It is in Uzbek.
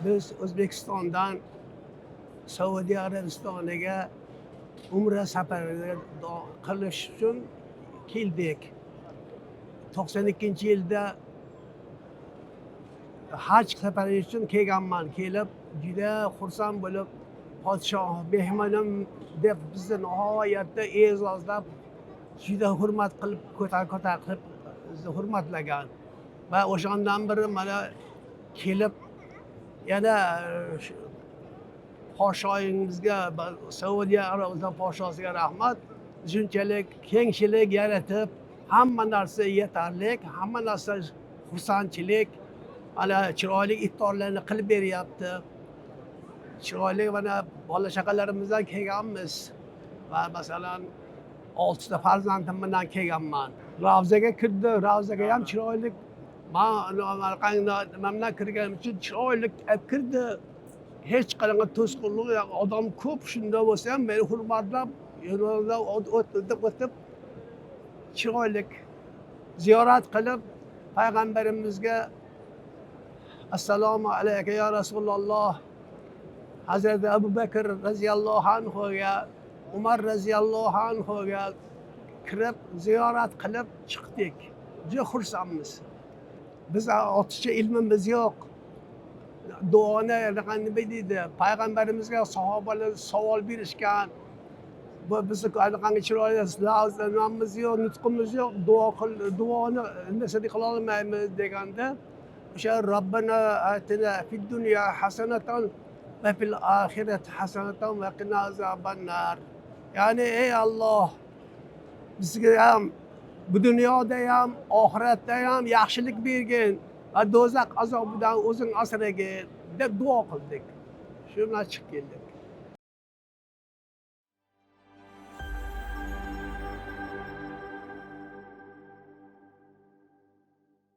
Biz O'zbekistondan Saudiya Arabistoniga umra safariga qilish uchun keldik. 92-yilda haj safari uchun kelganman. Kelib juda xursand bo'lib, podshoh mehmonim deb bizni nihoyatda e'zozlab, juda hurmat qilib, ko'tar qilib bizni hurmatlagan. Va o'shandan beri mana kelib yana podshoyingizga, Saudiya Arabiston podshosiga rahmat. Shunchalik kengchilik yaratib, hamma narsa yetarli, hamma narsa xursandchilik, mana chiroyli iftorlarni qilib beryapti. Chiroyli mana bola chaqalarimizdan kelganmiz va masalan 6 ta farzandim bilan kelganman. Ravzaga kirdim, ravzaga ham chiroyli. Mana kirganim uchun chiroyli kirdi. Hech qanaqa to'sqinlik yo'q, odam ko'p. Shunda bo'lsa ham meni hurmatlab, yo'lda o'tib chiroyli ziyorat qilib, payg'ambarimizga assalomu alayka ya Rasululloh, Hazrati Abu Bakr radhiyallohu anhuga, Umar radhiyallohu anhuga kirib ziyorat qilib chiqdik. Juda xursandmiz. Biz ortiqcha ilmimiz yo'q. Duoni nima deydi? Payg'ambarimizga sahobalar savol berishgan. Bu bizni qanaqa chiroyli namimiz yo'q, nutqimiz yo'q, duoni nasib qila olmaymiz deganda, o'sha Robbana atina fid dunya hasanatan va fil oxirati hasanatan va qina azobannar. Ya'ni ey Alloh, bizga ham bu dunyoda ham, oxiratda ham yaxshilik bergin va do'zax azobidan o'zing asragin deb duo qildik. Shu bilan chiqib keldik.